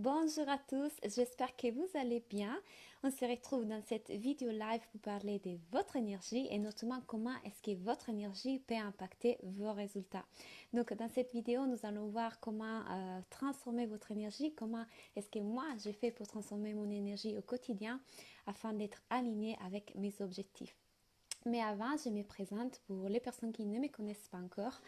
Bonjour à tous, j'espère que vous allez bien. On se retrouve dans cette vidéo live pour parler de votre énergie et notamment comment est-ce que votre énergie peut impacter vos résultats. Donc dans cette vidéo, nous allons voir comment transformer votre énergie, comment est-ce que moi j'ai fait pour transformer mon énergie au quotidien afin d'être aligné avec mes objectifs. Mais avant, je me présente pour les personnes qui ne me connaissent pas encore.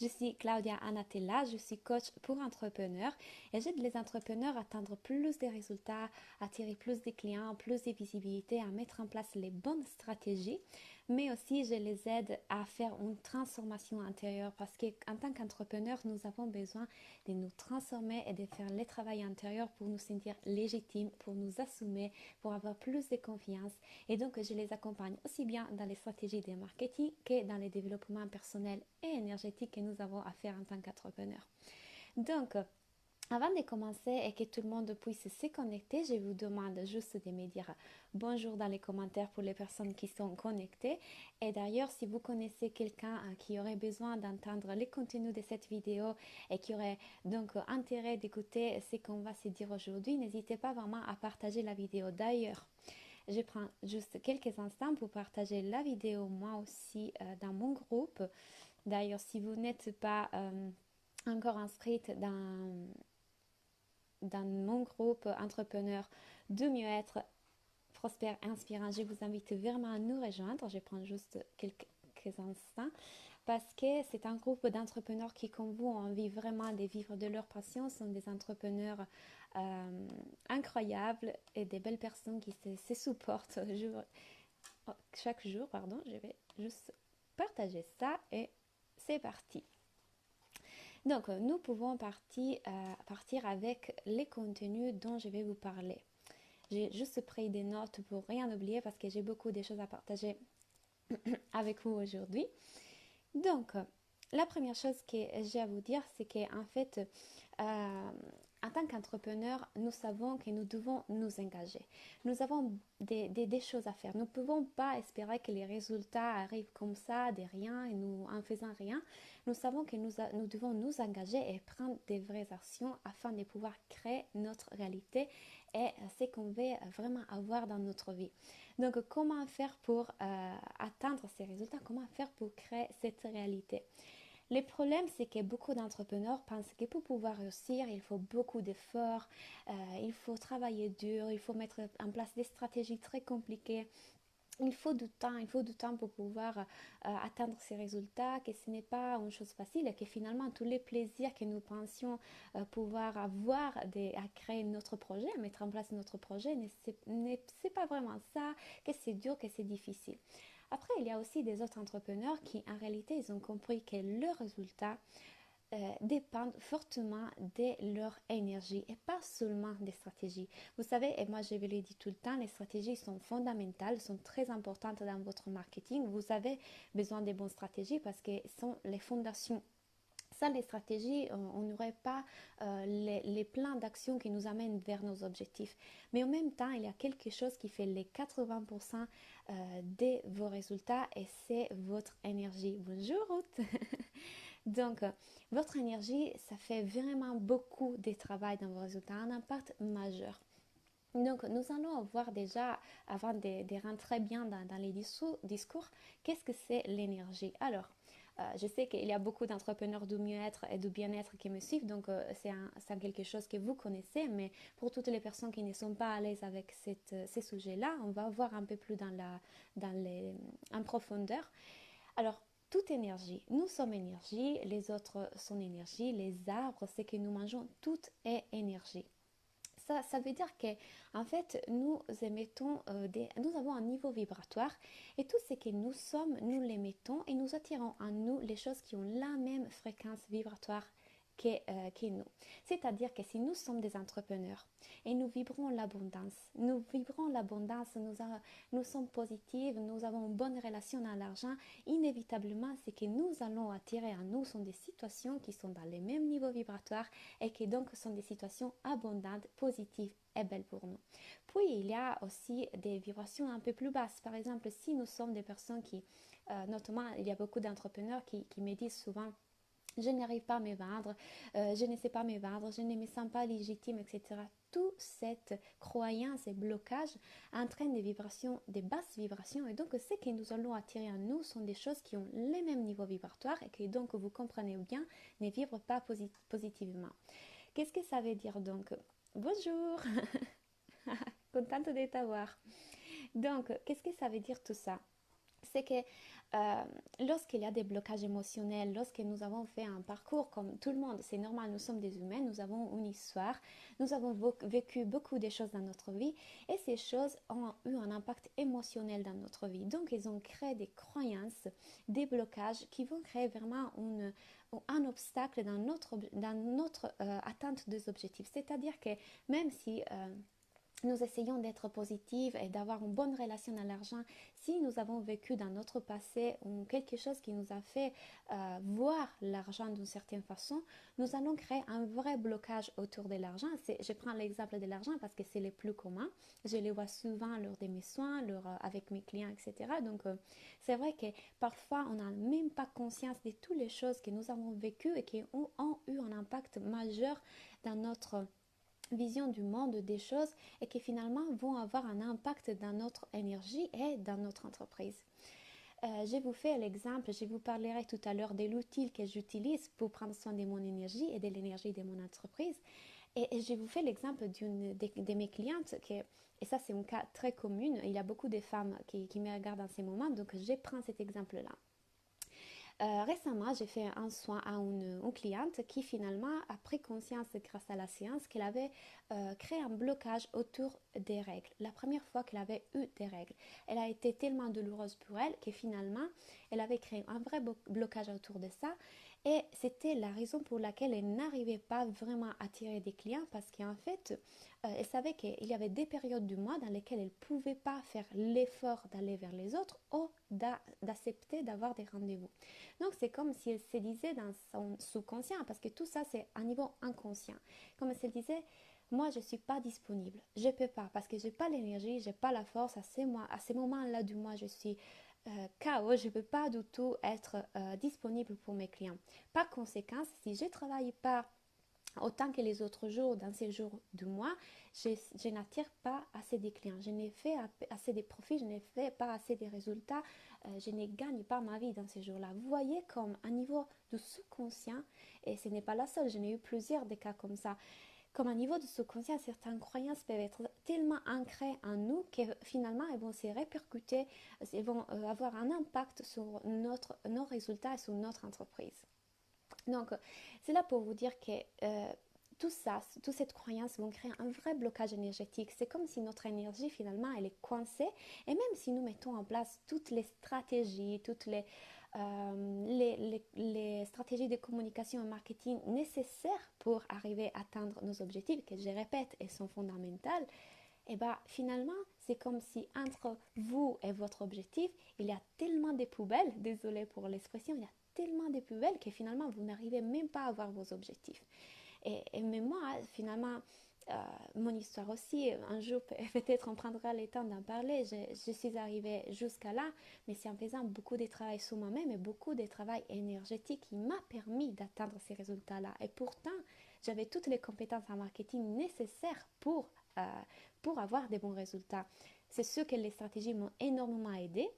Je suis Claudia Anatella, je suis coach pour entrepreneurs et j'aide les entrepreneurs à atteindre plus de résultats, à attirer plus de clients, plus de visibilité, à mettre en place les bonnes stratégies, mais aussi je les aide à faire une transformation intérieure parce qu'en tant qu'entrepreneur, nous avons besoin de nous transformer et de faire le travail intérieur pour nous sentir légitimes, pour nous assumer, pour avoir plus de confiance. Et donc, je les accompagne aussi bien dans les stratégies de marketing que dans les développements personnels et énergétiques que nous avons à faire en tant qu'entrepreneurs. Donc, avant de commencer et que tout le monde puisse se connecter, je vous demande juste de me dire bonjour dans les commentaires pour les personnes qui sont connectées. Et d'ailleurs, si vous connaissez quelqu'un qui aurait besoin d'entendre les contenus de cette vidéo et qui aurait donc intérêt d'écouter ce qu'on va se dire aujourd'hui, n'hésitez pas vraiment à partager la vidéo. D'ailleurs, je prends juste quelques instants pour partager la vidéo moi aussi dans mon groupe. D'ailleurs, si vous n'êtes pas encore inscrite dans mon groupe entrepreneur de mieux-être, prospère, inspirant, je vous invite vraiment à nous rejoindre. Je prends juste quelques instants parce que c'est un groupe d'entrepreneurs qui, comme vous, ont envie vraiment de vivre de leur passion. Ce sont des entrepreneurs incroyables et des belles personnes qui se supportent chaque jour. Pardon, je vais juste partager ça et c'est parti. Donc, nous pouvons partir avec les contenus dont je vais vous parler. J'ai juste pris des notes pour rien oublier parce que j'ai beaucoup de choses à partager avec vous aujourd'hui. Donc, la première chose que j'ai à vous dire, c'est qu'en fait, en tant qu'entrepreneur, nous savons que nous devons nous engager. Nous avons des choses à faire. Nous ne pouvons pas espérer que les résultats arrivent comme ça, de rien, et nous, en faisant rien. Nous savons que nous devons nous engager et prendre des vraies actions afin de pouvoir créer notre réalité et ce qu'on veut vraiment avoir dans notre vie. Donc, comment faire pour atteindre ces résultats? Comment faire pour créer cette réalité? Le problème, c'est que beaucoup d'entrepreneurs pensent que pour pouvoir réussir, il faut beaucoup d'efforts, il faut travailler dur, il faut mettre en place des stratégies très compliquées. Il faut du temps pour pouvoir atteindre ces résultats, que ce n'est pas une chose facile et que finalement tous les plaisirs que nous pensions pouvoir avoir à créer notre projet, à mettre en place notre projet, c'est pas vraiment ça, que c'est dur, que c'est difficile. Après, il y a aussi des autres entrepreneurs qui, en réalité, ils ont compris que leurs résultats dépendent fortement de leur énergie et pas seulement des stratégies. Vous savez, et moi je vous le dis tout le temps, les stratégies sont fondamentales, sont très importantes dans votre marketing. Vous avez besoin des bonnes stratégies parce que ce sont les fondations. Sans les stratégies, on n'aurait pas les plans d'action qui nous amènent vers nos objectifs. Mais en même temps, il y a quelque chose qui fait les 80% de vos résultats et c'est votre énergie. Bonjour Ruth. Donc, votre énergie, ça fait vraiment beaucoup de travail dans vos résultats, un impact majeur. Donc, nous allons voir déjà, avant de rentrer bien dans les discours, qu'est-ce que c'est l'énergie? Alors, je sais qu'il y a beaucoup d'entrepreneurs du mieux-être et du bien-être qui me suivent, donc c'est quelque chose que vous connaissez, mais pour toutes les personnes qui ne sont pas à l'aise avec ces sujets-là, on va voir un peu plus en profondeur. Alors, toute énergie, nous sommes énergie, les autres sont énergie, les arbres, ce que nous mangeons, tout est énergie. Ça veut dire que en fait nous émettons nous avons un niveau vibratoire et tout ce que nous sommes nous l'émettons et nous attirons en nous les choses qui ont la même fréquence vibratoire que nous. C'est-à-dire que si nous sommes des entrepreneurs et nous vibrons l'abondance, nous sommes positives, nous avons une bonne relation dans l'argent, inévitablement, ce que nous allons attirer à nous sont des situations qui sont dans les mêmes niveaux vibratoires et qui donc sont des situations abondantes, positives et belles pour nous. Puis, il y a aussi des vibrations un peu plus basses. Par exemple, si nous sommes des personnes qui, notamment, il y a beaucoup d'entrepreneurs qui me disent souvent je n'arrive pas à me vendre, je ne sais pas me vendre, je ne me sens pas légitime, etc. Toute cette croyance et blocage entraîne des vibrations, des basses vibrations, et donc ce que nous allons attirer à nous sont des choses qui ont les mêmes niveaux vibratoires et qui donc, vous comprenez bien, ne vibrent pas positivement. Qu'est-ce que ça veut dire donc? Bonjour, contente de t'avoir. Donc, qu'est-ce que ça veut dire tout ça? C'est que lorsqu'il y a des blocages émotionnels, lorsque nous avons fait un parcours comme tout le monde, c'est normal, nous sommes des humains, nous avons une histoire, nous avons vécu beaucoup de choses dans notre vie et ces choses ont eu un impact émotionnel dans notre vie. Donc, ils ont créé des croyances, des blocages qui vont créer vraiment un obstacle dans notre atteinte des objectifs. C'est-à-dire que même si nous essayons d'être positives et d'avoir une bonne relation à l'argent, si nous avons vécu dans notre passé ou quelque chose qui nous a fait voir l'argent d'une certaine façon, nous allons créer un vrai blocage autour de l'argent. Je prends l'exemple de l'argent parce que c'est le plus commun. Je le vois souvent lors de mes soins, avec mes clients, etc. Donc, c'est vrai que parfois, on n'a même pas conscience de toutes les choses que nous avons vécues et qui ont eu un impact majeur dans notre vision du monde, des choses, et qui finalement vont avoir un impact dans notre énergie et dans notre entreprise. Je vous fais l'exemple, je vous parlerai tout à l'heure de l'outil que j'utilise pour prendre soin de mon énergie et de l'énergie de mon entreprise. Et je vous fais l'exemple d'une de mes clientes, et ça c'est un cas très commun, il y a beaucoup de femmes qui me regardent en ces moments, donc je prends cet exemple-là. Récemment, j'ai fait un soin à une cliente qui finalement a pris conscience grâce à la séance qu'elle avait créé un blocage autour des règles. La première fois qu'elle avait eu des règles, elle a été tellement douloureuse pour elle que finalement, elle avait créé un vrai blocage autour de ça. Et c'était la raison pour laquelle elle n'arrivait pas vraiment à attirer des clients parce qu'en fait, elle savait qu'il y avait des périodes du mois dans lesquelles elle ne pouvait pas faire l'effort d'aller vers les autres ou d'accepter d'avoir des rendez-vous. Donc c'est comme si elle se disait dans son sous-conscient, parce que tout ça c'est un niveau inconscient, comme si elle disait, moi je ne suis pas disponible, je ne peux pas, parce que je n'ai pas l'énergie, je n'ai pas la force, à ces moments-là du mois je suis KO, je ne peux pas du tout être disponible pour mes clients. Par conséquent, si je ne travaille pas autant que les autres jours, dans ces jours du mois, je n'attire pas assez de clients, je n'ai fait assez de profits, je n'ai fait pas assez de résultats, je ne gagne pas ma vie dans ces jours-là. Vous voyez comme un niveau de sous-conscient, et ce n'est pas la seule, j'en ai eu plusieurs des cas comme ça, comme un niveau de sous-conscient, certaines croyances peuvent être tellement ancrées en nous que finalement elles vont se répercuter, elles vont avoir un impact sur nos résultats et sur notre entreprise. Donc, c'est là pour vous dire que tout ça, toute cette croyance vont créer un vrai blocage énergétique. C'est comme si notre énergie, finalement, elle est coincée. Et même si nous mettons en place toutes les stratégies, toutes les stratégies de communication et marketing nécessaires pour arriver à atteindre nos objectifs, que je répète, elles sont fondamentales, et bien finalement, c'est comme si entre vous et votre objectif, il y a tellement de poubelles, désolé pour l'expression, il y a tellement de poubelles que finalement, vous n'arrivez même pas à avoir vos objectifs. Mais moi, finalement, mon histoire aussi, un jour, peut-être on prendra le temps d'en parler, je suis arrivée jusqu'à là, mais c'est en faisant beaucoup de travail sur moi-même et beaucoup de travail énergétique qui m'a permis d'atteindre ces résultats-là. Et pourtant, j'avais toutes les compétences en marketing nécessaires pour avoir des bons résultats. C'est sûr que les stratégies m'ont énormément aidé,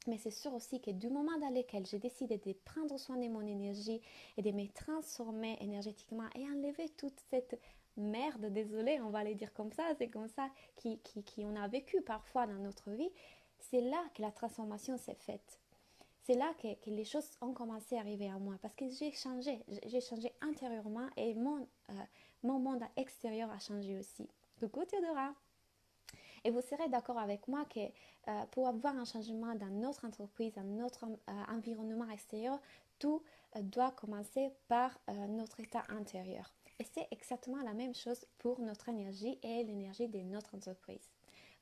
mais c'est sûr aussi que du moment dans lequel j'ai décidé de prendre soin de mon énergie et de me transformer énergétiquement et enlever toute cette merde, désolé, on va le dire comme ça, c'est comme ça qu'on a vécu parfois dans notre vie, c'est là que la transformation s'est faite. C'est là que les choses ont commencé à arriver à moi parce que j'ai changé intérieurement et mon monde extérieur a changé aussi. Coucou Théodora! Et vous serez d'accord avec moi que pour avoir un changement dans notre entreprise, dans notre environnement extérieur, tout doit commencer par notre état intérieur. Et c'est exactement la même chose pour notre énergie et l'énergie de notre entreprise.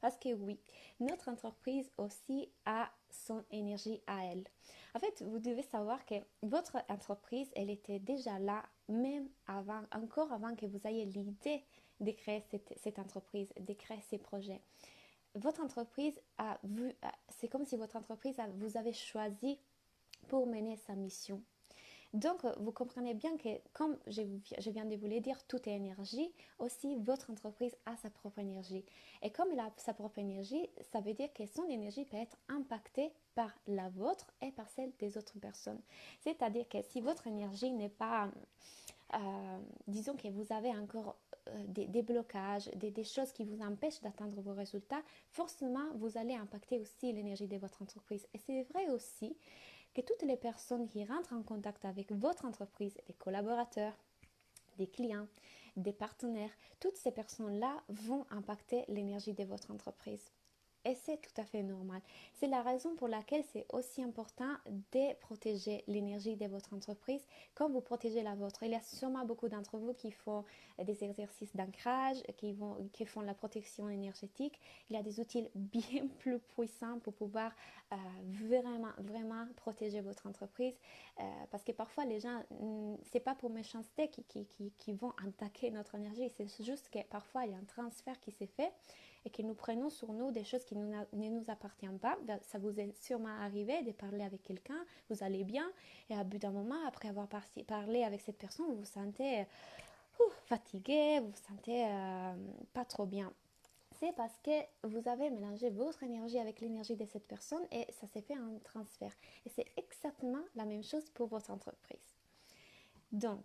Parce que oui, notre entreprise aussi a son énergie à elle. En fait, vous devez savoir que votre entreprise, elle était déjà là, même encore avant que vous ayez l'idée de créer cette entreprise, de créer ces projets. Votre entreprise c'est comme si votre entreprise vous avez choisi pour mener sa mission. Donc, vous comprenez bien que, comme je viens de vous le dire, tout est énergie. Aussi, votre entreprise a sa propre énergie. Et comme elle a sa propre énergie, ça veut dire que son énergie peut être impactée par la vôtre et par celle des autres personnes. C'est-à-dire que si votre énergie n'est pas, disons que vous avez encore des blocages, des choses qui vous empêchent d'atteindre vos résultats, forcément, vous allez impacter aussi l'énergie de votre entreprise. Et c'est vrai aussi que toutes les personnes qui rentrent en contact avec votre entreprise, des collaborateurs, des clients, des partenaires, toutes ces personnes-là vont impacter l'énergie de votre entreprise. Et c'est tout à fait normal. C'est la raison pour laquelle c'est aussi important de protéger l'énergie de votre entreprise comme vous protégez la vôtre. Il y a sûrement beaucoup d'entre vous qui font des exercices d'ancrage, qui font la protection énergétique. Il y a des outils bien plus puissants pour pouvoir vraiment protéger votre entreprise. Parce que parfois les gens, c'est pas pour méchanceté qui vont attaquer notre énergie. C'est juste que parfois il y a un transfert qui s'est fait et que nous prenons sur nous des choses qui ne nous appartiennent pas. Ça vous est sûrement arrivé de parler avec quelqu'un, vous allez bien, et à bout d'un moment, après avoir parlé avec cette personne, vous vous sentez fatigué, vous vous sentez pas trop bien. C'est parce que vous avez mélangé votre énergie avec l'énergie de cette personne et ça s'est fait un transfert. Et c'est exactement la même chose pour votre entreprise. Donc,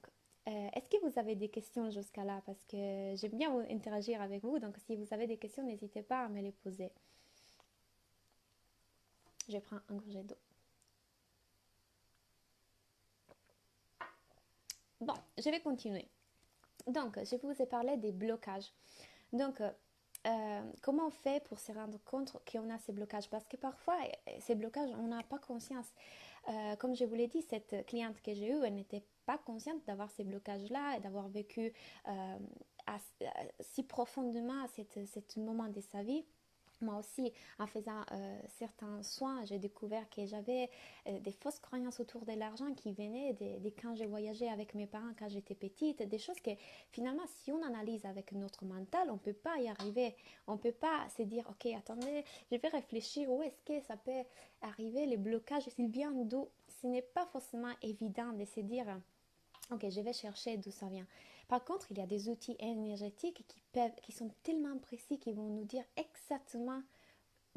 est-ce que vous avez des questions jusqu'à là? Parce que j'aime bien interagir avec vous, donc si vous avez des questions, n'hésitez pas à me les poser. Je prends un gorgée d'eau. Bon, je vais continuer. Donc, je vous ai parlé des blocages. Donc, comment on fait pour se rendre compte qu'on a ces blocages? Parce que parfois, ces blocages, on n'a pas conscience. Comme je vous l'ai dit, cette cliente que j'ai eue, elle n'était pas consciente d'avoir ces blocages-là et d'avoir vécu si profondément ce moment de sa vie. Moi aussi, en faisant certains soins, j'ai découvert que j'avais des fausses croyances autour de l'argent qui venaient de quand j'ai voyagé avec mes parents quand j'étais petite, des choses que finalement, si on analyse avec notre mental, on ne peut pas y arriver. On ne peut pas se dire, ok, attendez, je vais réfléchir, où est-ce que ça peut arriver, les blocages, s'ils viennent d'où? Ce n'est pas forcément évident de se dire, ok, je vais chercher d'où ça vient. Par contre, il y a des outils énergétiques qui sont tellement précis, qui vont nous dire exactement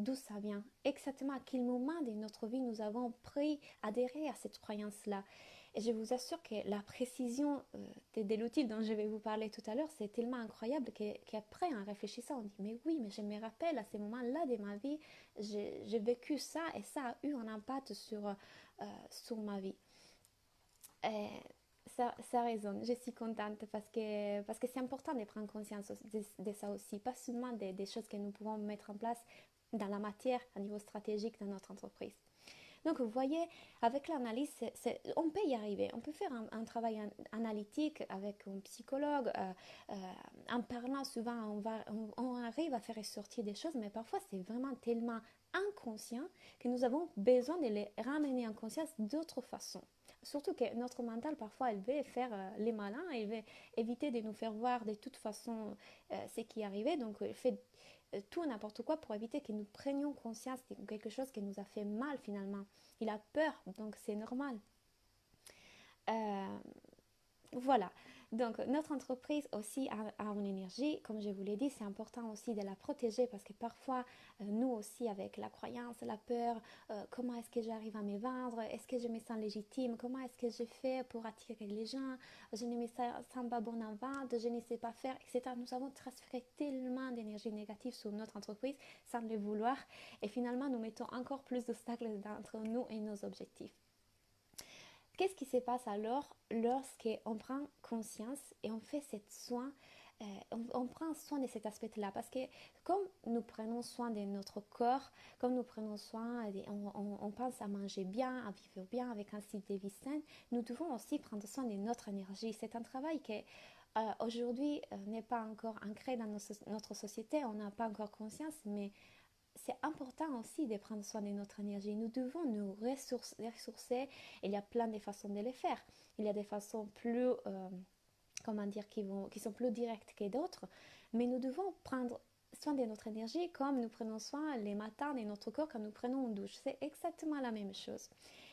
d'où ça vient, exactement à quel moment de notre vie nous avons pris, adhéré à cette croyance-là. Et je vous assure que la précision de l'outil dont je vais vous parler tout à l'heure, c'est tellement incroyable qu'après, en réfléchissant, on dit, mais oui, mais je me rappelle à ces moments-là de ma vie, j'ai vécu ça et ça a eu un impact sur ma vie. Et ça résonne, je suis contente parce que c'est important de prendre conscience de ça aussi, pas seulement des choses que nous pouvons mettre en place dans la matière à niveau stratégique dans notre entreprise. Donc vous voyez, avec l'analyse, on peut y arriver. On peut faire un travail analytique avec un psychologue. En parlant souvent, on arrive à faire ressortir des choses, mais parfois c'est vraiment tellement inconscient que nous avons besoin de les ramener en conscience d'autres façons. Surtout que notre mental, parfois, elle veut faire les malins, elle veut éviter de nous faire voir de toute façon ce qui est arrivé. Donc, elle fait tout et n'importe quoi pour éviter que nous prenions conscience de quelque chose qui nous a fait mal finalement. Il a peur, donc c'est normal. Euh, voilà. Donc, notre entreprise aussi a une énergie. Comme je vous l'ai dit, c'est important aussi de la protéger parce que parfois, nous aussi, avec la croyance, la peur, comment est-ce que j'arrive à me vendre? Est-ce que je me sens légitime? Comment est-ce que je fais pour attirer les gens? Je ne me sens pas bonne en vente, je ne sais pas faire, etc. Nous avons transféré tellement d'énergie négative sur notre entreprise sans le vouloir. Et finalement, nous mettons encore plus d'obstacles entre nous et nos objectifs. Qu'est-ce qui se passe alors lorsqu'on prend conscience et on fait cette soin, on prend soin de cet aspect-là? Parce que comme nous prenons soin de notre corps, comme nous prenons soin, on pense à manger bien, à vivre bien avec un style de vie sain, nous devons aussi prendre soin de notre énergie. C'est un travail qui aujourd'hui n'est pas encore ancré dans notre société, on n'a pas encore conscience, mais c'est important aussi de prendre soin de notre énergie. Nous devons nous ressourcer. Il y a plein de façons de le faire. Il y a des façons plus, comment dire, qui sont plus directes que d'autres. Mais nous devons prendre soin de notre énergie comme nous prenons soin les matins de notre corps quand nous prenons une douche. C'est exactement la même chose.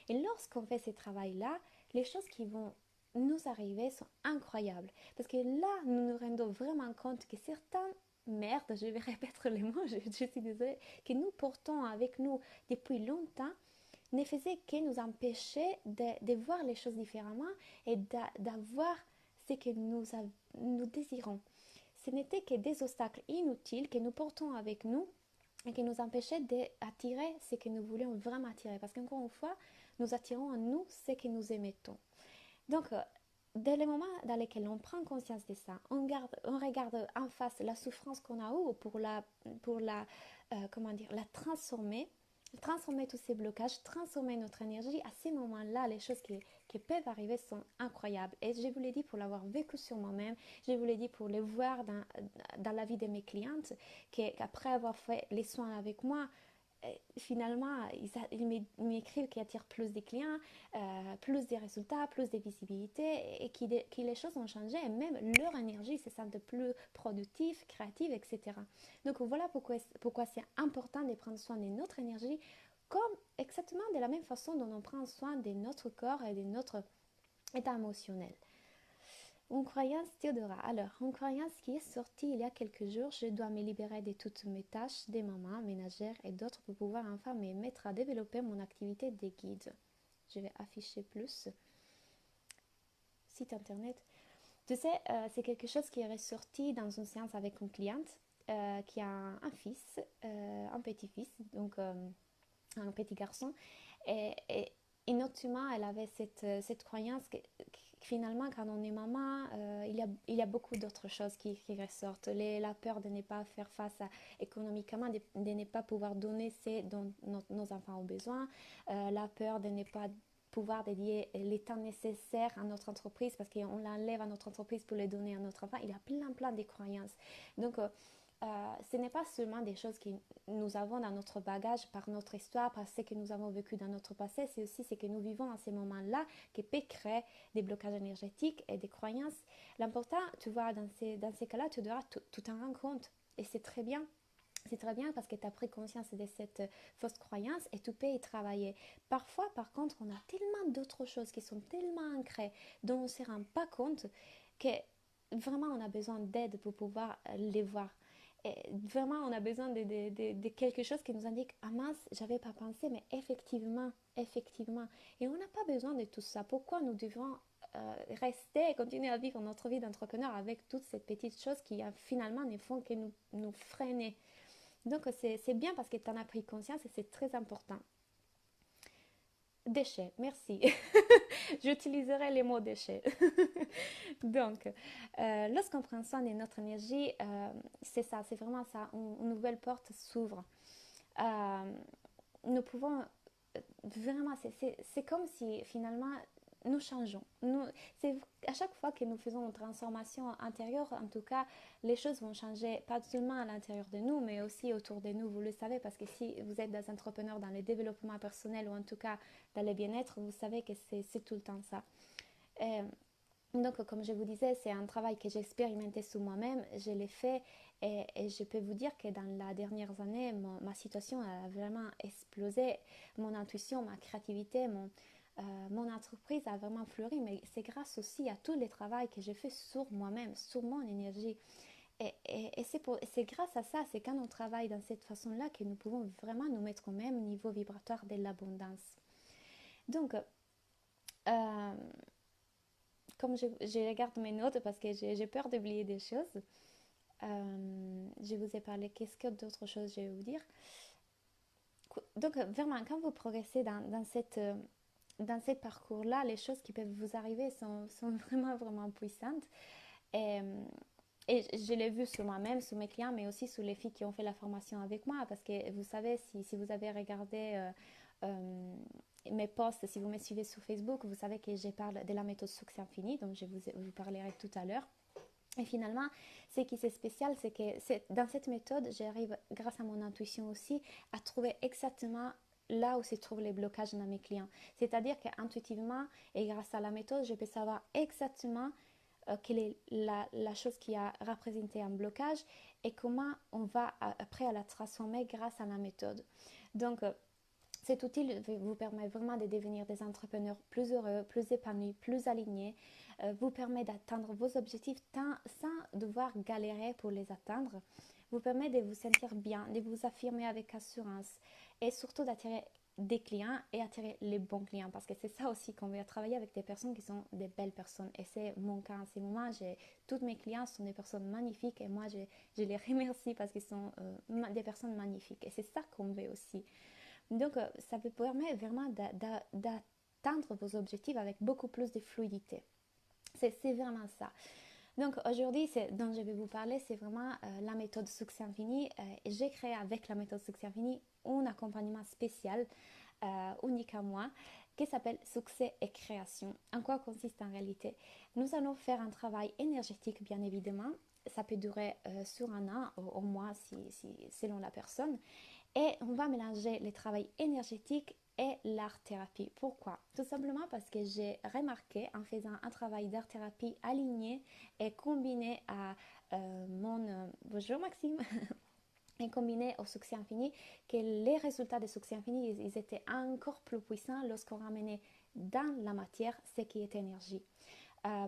Et lorsqu'on fait ce travail-là, les choses qui vont nous arriver sont incroyables. Parce que là, nous nous rendons vraiment compte que certaines merdes, je vais répéter les mots, je suis désolée, que nous portons avec nous depuis longtemps, ne faisait que nous empêcher de voir les choses différemment et d'avoir ce que nous désirons. Ce n'était que des obstacles inutiles que nous portons avec nous et qui nous empêchaient d'attirer ce que nous voulions vraiment attirer. Parce qu'encore une fois, nous attirons à nous ce que nous émettons. Donc, dès le moment dans lequel on prend conscience de ça, on regarde en face la souffrance qu'on a eue la transformer tous ces blocages, transformer notre énergie. À ces moments-là, les choses qui peuvent arriver sont incroyables. Et je vous l'ai dit pour l'avoir vécu sur moi-même, je vous l'ai dit pour le voir dans la vie de mes clientes, qu'après avoir fait les soins avec moi, finalement, ils m'écrivent qu'ils attirent plus de clients, plus de résultats, plus de visibilité et que les choses ont changé et même leur énergie se sent plus productive, créative, etc. Donc voilà pourquoi c'est important de prendre soin de notre énergie comme exactement de la même façon dont on prend soin de notre corps et de notre état émotionnel. Une croyance, Théodora. Alors, une croyance qui est sortie il y a quelques jours, je dois me libérer de toutes mes tâches, des mamans, ménagères et d'autres pour pouvoir enfin me mettre à développer mon activité de guide. Je vais afficher plus. Site internet. Tu sais, c'est quelque chose qui est ressorti dans une séance avec une cliente qui a un fils, un petit-fils, donc un petit garçon. Et notamment, elle avait cette croyance que finalement, quand on est maman, il y a beaucoup d'autres choses qui ressortent. La peur de ne pas faire face économiquement, de ne pas pouvoir donner ce dont nos enfants ont besoin, la peur de ne pas pouvoir dédier les temps nécessaires à notre entreprise parce qu'on l'enlève à notre entreprise pour les donner à notre enfant. Il y a plein de croyances. Donc, ce n'est pas seulement des choses que nous avons dans notre bagage par notre histoire, par ce que nous avons vécu dans notre passé, c'est aussi ce que nous vivons en ces moments-là qui peut créer des blocages énergétiques et des croyances. L'important, tu vois, dans ces cas-là, tu dois tout en rendre compte. Et c'est très bien. C'est très bien parce que tu as pris conscience de cette fausse croyance et tu peux y travailler. Parfois, par contre, on a tellement d'autres choses qui sont tellement ancrées dont on ne se rend pas compte que vraiment on a besoin d'aide pour pouvoir les voir. Et vraiment, on a besoin de quelque chose qui nous indique ah mince, j'avais pas pensé, mais effectivement. Et on n'a pas besoin de tout ça. Pourquoi nous devons rester et continuer à vivre notre vie d'entrepreneur avec toutes ces petites choses qui finalement ne font que nous freiner. Donc c'est bien parce que tu en as pris conscience et c'est très important. Déchets, merci. J'utiliserai les mots déchets. Donc, lorsqu'on prend soin de notre énergie, c'est ça, c'est vraiment ça, une nouvelle porte s'ouvre. Nous pouvons vraiment, c'est comme si finalement nous changeons. C'est à chaque fois que nous faisons une transformation intérieure, en tout cas, les choses vont changer, pas seulement à l'intérieur de nous, mais aussi autour de nous. Vous le savez, parce que si vous êtes des entrepreneurs dans le développement personnel ou en tout cas dans le bien-être, vous savez que c'est tout le temps ça. Donc, comme je vous disais, c'est un travail que j'ai expérimenté sur moi-même, je l'ai fait et je peux vous dire que dans les dernières années, ma situation a vraiment explosé. Mon intuition, ma créativité, mon entreprise a vraiment fleuri, mais c'est grâce aussi à tout le travail que j'ai fait sur moi-même, sur mon énergie. Et c'est grâce à ça, c'est quand on travaille dans cette façon-là que nous pouvons vraiment nous mettre au même niveau vibratoire de l'abondance. Donc, comme je regarde mes notes parce que j'ai peur d'oublier des choses, je vous ai parlé, qu'est-ce que d'autres choses je vais vous dire. Donc vraiment, quand vous progressez dans ce parcours-là, les choses qui peuvent vous arriver sont vraiment puissantes. Et, et je l'ai vu sur moi-même, sur mes clients, mais aussi sur les filles qui ont fait la formation avec moi, parce que vous savez, si vous avez regardé mes posts, si vous me suivez sur Facebook, vous savez que je parle de la méthode Succès Infini, donc je vous parlerai tout à l'heure. Et finalement, ce qui est spécial, c'est que dans cette méthode, j'arrive, grâce à mon intuition aussi, à trouver exactement là où se trouvent les blocages dans mes clients. C'est-à-dire qu'intuitivement et grâce à la méthode, je peux savoir exactement quelle est la chose qui a représenté un blocage et comment on va après la transformer grâce à la méthode. Donc, Cet outil vous permet vraiment de devenir des entrepreneurs plus heureux, plus épanouis, plus alignés, vous permet d'atteindre vos objectifs sans devoir galérer pour les atteindre, vous permet de vous sentir bien, de vous affirmer avec assurance et surtout d'attirer des clients et attirer les bons clients, parce que c'est ça aussi qu'on veut travailler avec des personnes qui sont des belles personnes, et c'est mon cas en ce moment. Toutes mes clients sont des personnes magnifiques et moi je les remercie parce qu'ils sont des personnes magnifiques, et c'est ça qu'on veut aussi. Donc, ça vous permet vraiment d'atteindre vos objectifs avec beaucoup plus de fluidité. C'est vraiment ça. Donc, aujourd'hui, dont je vais vous parler, c'est vraiment la méthode Succès Infini. J'ai créé avec la méthode Succès Infini un accompagnement spécial, unique à moi, qui s'appelle Succès et Création. En quoi consiste en réalité? Nous allons faire un travail énergétique, bien évidemment. Ça peut durer sur un an, au mois, selon la personne. Et on va mélanger le travail énergétique et l'art-thérapie. Pourquoi? Tout simplement parce que j'ai remarqué en faisant un travail d'art-thérapie aligné et combiné à bonjour Maxime, et combiné au succès infini, que les résultats du succès infini, ils étaient encore plus puissants lorsqu'on ramenait dans la matière ce qui est énergie.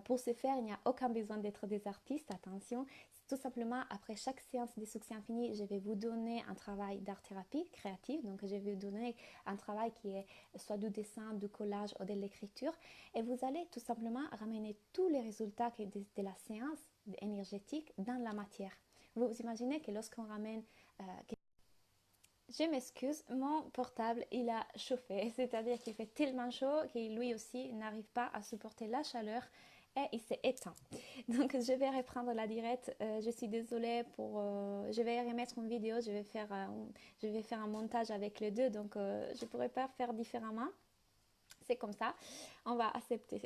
Pour ce faire, il n'y a aucun besoin d'être des artistes, attention. Tout simplement, après chaque séance de succès infini, je vais vous donner un travail d'art-thérapie créative. Donc, je vais vous donner un travail qui est soit du dessin, du collage ou de l'écriture. Et vous allez tout simplement ramener tous les résultats de la séance énergétique dans la matière. Vous imaginez que lorsqu'on ramène... Je m'excuse, mon portable, il a chauffé, c'est-à-dire qu'il fait tellement chaud qu'il lui aussi n'arrive pas à supporter la chaleur et il s'est éteint. Donc je vais reprendre la direct. Je suis désolée pour... je vais remettre une vidéo, je vais faire un montage avec les deux, donc je ne pourrais pas faire différemment. C'est comme ça, on va accepter,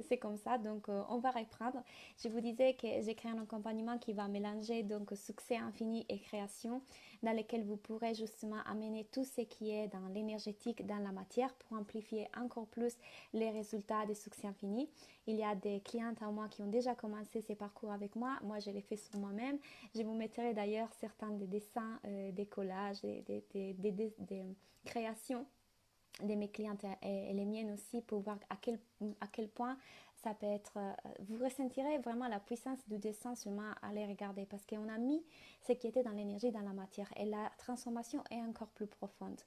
c'est comme ça, donc on va reprendre. Je vous disais que j'ai créé un accompagnement qui va mélanger donc succès infini et création, dans lequel vous pourrez justement amener tout ce qui est dans l'énergétique, dans la matière, pour amplifier encore plus les résultats des succès infini. Il y a des clientes à moi qui ont déjà commencé ces parcours avec moi. Moi, je l'ai fait sur moi-même. Je vous mettrai d'ailleurs certains des dessins, des collages, des créations de mes clientes et les miennes aussi, pour voir à quel point ça peut être... vous ressentirez vraiment la puissance du dessin seulement à les regarder, parce qu'on a mis ce qui était dans l'énergie dans la matière, et la transformation est encore plus profonde.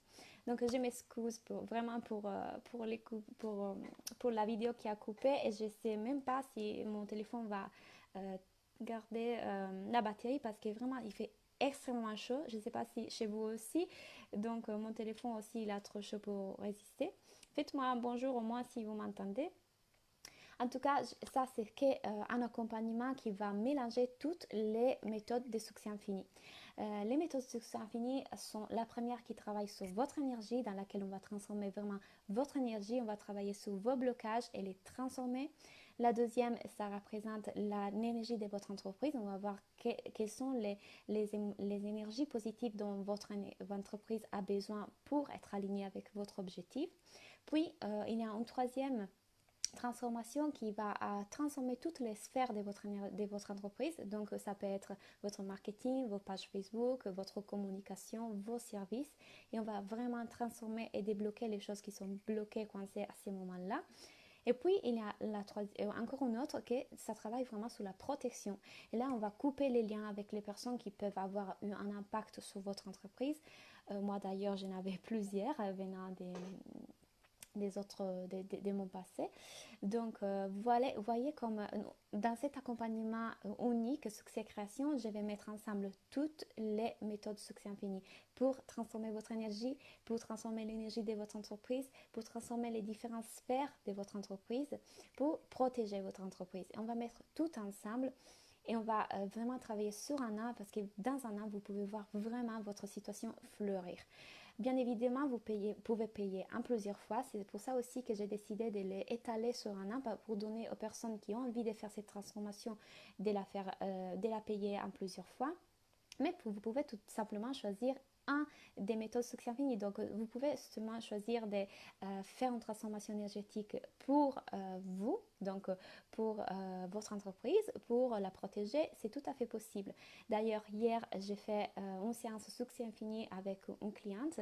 Donc je m'excuse vraiment pour la vidéo qui a coupé, et je ne sais même pas si mon téléphone va garder la batterie, parce que vraiment il fait extrêmement chaud. Je ne sais pas si chez vous aussi. Donc mon téléphone aussi, il a trop chaud pour résister. Faites-moi un bonjour au moins si vous m'entendez. En tout cas, ça c'est un accompagnement qui va mélanger toutes les méthodes de succès infini. Les méthodes de succès infini sont la première qui travaille sur votre énergie, dans laquelle on va transformer vraiment votre énergie. On va travailler sur vos blocages et les transformer. La deuxième, ça représente l'énergie de votre entreprise. On va voir quelles sont les énergies positives dont votre entreprise a besoin pour être alignée avec votre objectif. Puis, il y a une troisième transformation qui va transformer toutes les sphères de votre entreprise. Donc, ça peut être votre marketing, vos pages Facebook, votre communication, vos services. Et on va vraiment transformer et débloquer les choses qui sont bloquées, coincées à ces moments-là. Et puis, il y a encore une autre, ça travaille vraiment sur la protection. Et là, on va couper les liens avec les personnes qui peuvent avoir eu un impact sur votre entreprise. Moi, d'ailleurs, j'en avais plusieurs venant des mots passés. Donc, vous voyez comme dans cet accompagnement unique Succès Création, je vais mettre ensemble toutes les méthodes Succès Infini pour transformer votre énergie, pour transformer l'énergie de votre entreprise, pour transformer les différentes sphères de votre entreprise, pour protéger votre entreprise. Et on va mettre tout ensemble. Et on va vraiment travailler sur un an, parce que dans un an, vous pouvez voir vraiment votre situation fleurir. Bien évidemment, vous pouvez payer en plusieurs fois. C'est pour ça aussi que j'ai décidé de les étaler sur un an, pour donner aux personnes qui ont envie de faire cette transformation de la payer en plusieurs fois. Mais vous pouvez tout simplement choisir un des méthodes Succès Infini. Donc, vous pouvez justement choisir de faire une transformation énergétique pour vous, Donc, pour votre entreprise, pour la protéger, c'est tout à fait possible. D'ailleurs, hier, j'ai fait une séance Succès Infini avec une cliente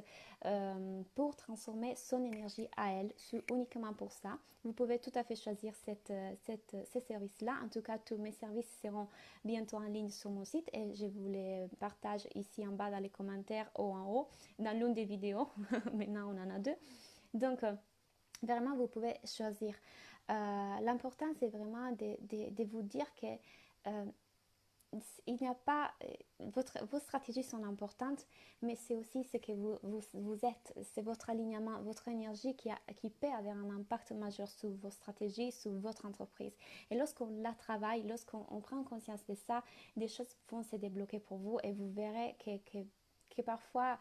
pour transformer son énergie à elle, uniquement pour ça. Vous pouvez tout à fait choisir ces services-là. En tout cas, tous mes services seront bientôt en ligne sur mon site et je vous les partage ici en bas dans les commentaires ou en haut, dans l'une des vidéos. Maintenant, on en a deux. Donc, vraiment, vous pouvez choisir. L'important, c'est vraiment de vous dire que il n'y a pas vos stratégies sont importantes, mais c'est aussi ce que vous êtes, c'est votre alignement, votre énergie qui peut avoir un impact majeur sur vos stratégies, sur votre entreprise. Et lorsqu'on la travaille, lorsqu'on prend conscience de ça, des choses vont se débloquer pour vous et vous verrez que parfois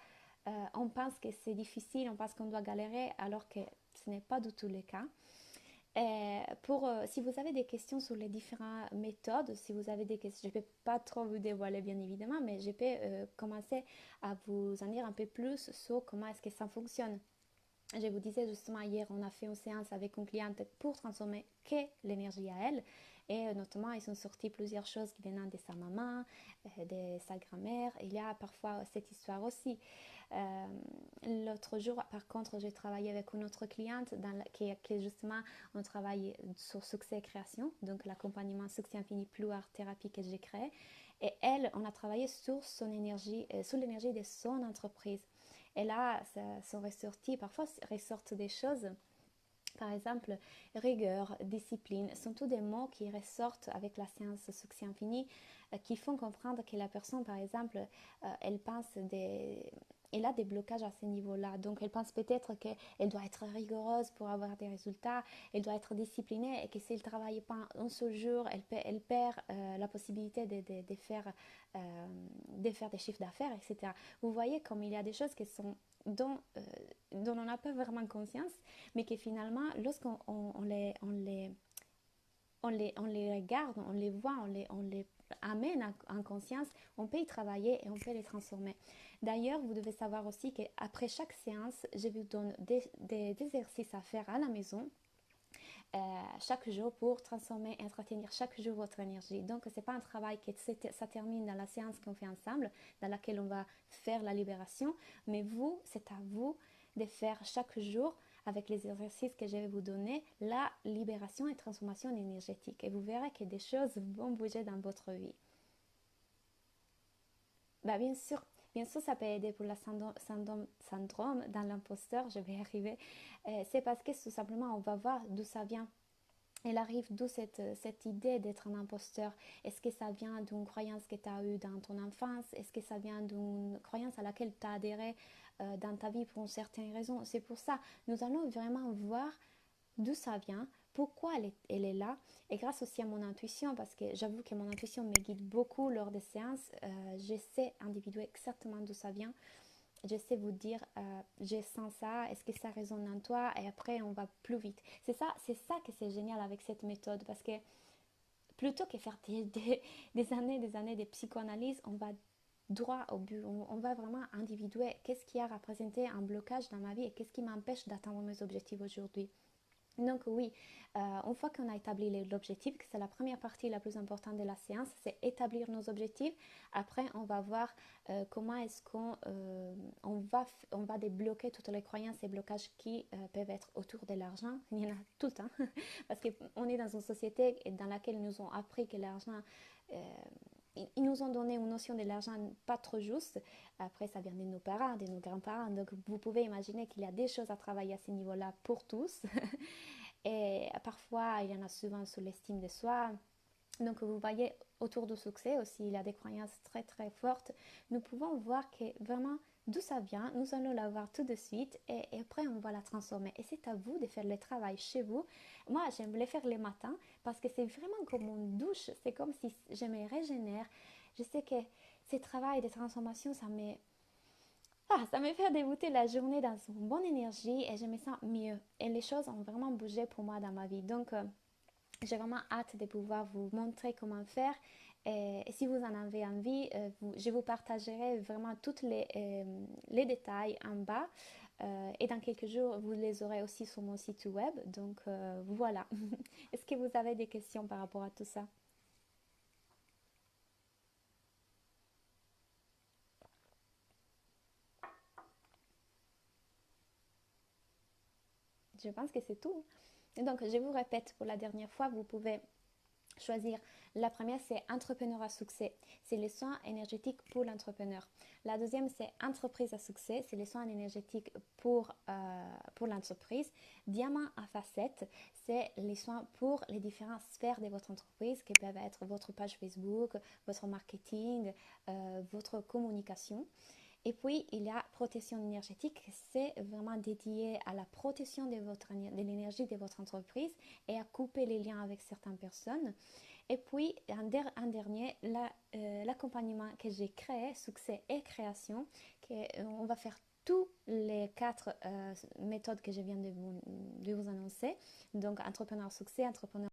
on pense que c'est difficile, on pense qu'on doit galérer alors que ce n'est pas du tout le cas. Si vous avez des questions sur les différentes méthodes, si vous avez des questions, je ne peux pas trop vous dévoiler bien évidemment, mais je peux commencer à vous en dire un peu plus sur comment est-ce que ça fonctionne. Je vous disais justement hier, on a fait une séance avec une cliente pour transformer que l'énergie à elle. Et notamment, ils sont sortis plusieurs choses qui viennent de sa maman, de sa grand-mère. Il y a parfois cette histoire aussi. L'autre jour, par contre, j'ai travaillé avec une autre cliente qui justement, on travaille sur succès et création, donc l'accompagnement succès infini plus art thérapie que j'ai créé. Et elle, on a travaillé sur son énergie, sur l'énergie de son entreprise. Et là, ça ressorti, parfois ressortent des choses. Par exemple, rigueur, discipline, sont tous des mots qui ressortent avec la séance succès infini, qui font comprendre que la personne, par exemple, elle a des blocages à ce niveau-là. Donc, elle pense peut-être qu'elle doit être rigoureuse pour avoir des résultats, elle doit être disciplinée et que si elle ne travaille pas un seul jour, elle perd la possibilité de faire des chiffres d'affaires, etc. Vous voyez comme il y a des choses qui sont dont on n'a pas vraiment conscience, mais que finalement, lorsqu'on on les regarde, on les voit, on les amène en conscience, on peut y travailler et on peut les transformer. D'ailleurs, vous devez savoir aussi qu'après chaque séance, je vous donne des exercices à faire à la maison chaque jour pour transformer et entretenir chaque jour votre énergie. Donc, ce n'est pas un travail qui ça termine dans la séance qu'on fait ensemble, dans laquelle on va faire la libération, mais vous, c'est à vous de faire chaque jour avec les exercices que je vais vous donner, la libération et transformation énergétique. Et vous verrez que des choses vont bouger dans votre vie. Bah, bien sûr, ça peut aider pour le syndrome dans l'imposteur, je vais y arriver. C'est parce que tout simplement, on va voir d'où ça vient. Elle arrive d'où cette idée d'être un imposteur. Est-ce que ça vient d'une croyance que tu as eue dans ton enfance? Est-ce que ça vient d'une croyance à laquelle tu as adhéré dans ta vie pour une certaine raison? C'est pour ça, nous allons vraiment voir d'où ça vient, pourquoi elle est là, et grâce aussi à mon intuition, parce que j'avoue que mon intuition me guide beaucoup lors des séances, je sais individuer exactement d'où ça vient, je sais vous dire, je sens ça, est-ce que ça résonne en toi, et après on va plus vite. C'est ça que c'est génial avec cette méthode, parce que plutôt que faire des années de psychoanalyse, on va droit au but, on va vraiment individuer qu'est-ce qui a représenté un blocage dans ma vie et qu'est-ce qui m'empêche d'atteindre mes objectifs aujourd'hui. Donc oui, une fois qu'on a établi l'objectif, que c'est la première partie la plus importante de la séance, c'est établir nos objectifs. Après, on va voir comment est-ce on va débloquer toutes les croyances et blocages qui peuvent être autour de l'argent. Il y en a tout le temps, parce qu'on est dans une société dans laquelle ils nous ont appris que l'argent... ils nous ont donné une notion de l'argent pas trop juste. Après, ça vient de nos parents, de nos grands-parents. Donc, vous pouvez imaginer qu'il y a des choses à travailler à ce niveau-là pour tous. Et parfois, il y en a souvent sur l'estime de soi. Donc, vous voyez, autour du succès aussi, il y a des croyances très, très fortes. Nous pouvons voir que vraiment, d'où ça vient, nous allons la voir tout de suite et après, on va la transformer. Et c'est à vous de faire le travail chez vous. Moi, j'aime le faire les matins parce que c'est vraiment comme une douche. C'est comme si je me régénère. Je sais que ce travail de transformation, ça me fait débuter la journée dans une bonne énergie et je me sens mieux. Et les choses ont vraiment bougé pour moi dans ma vie. Donc, j'ai vraiment hâte de pouvoir vous montrer comment faire. Et si vous en avez envie, je vous partagerai vraiment tous les détails en bas Et dans quelques jours, vous les aurez aussi sur mon site web. Donc voilà. Est-ce que vous avez des questions par rapport à tout ça? Je pense que c'est tout. Et donc, je vous répète pour la dernière fois, vous pouvez choisir. La première, c'est entrepreneur à succès. C'est les soins énergétiques pour l'entrepreneur. La deuxième, c'est entreprise à succès. C'est les soins énergétiques pour l'entreprise. Diamant à facettes, c'est les soins pour les différentes sphères de votre entreprise qui peuvent être votre page Facebook, votre marketing, votre communication. Et puis, il y a protection énergétique, c'est vraiment dédié à la protection de l'énergie de votre entreprise et à couper les liens avec certaines personnes. Et puis, un dernier, l'accompagnement que j'ai créé, succès et création, on va faire tous les 4 méthodes que je viens de vous annoncer. Donc, entrepreneur succès, entrepreneur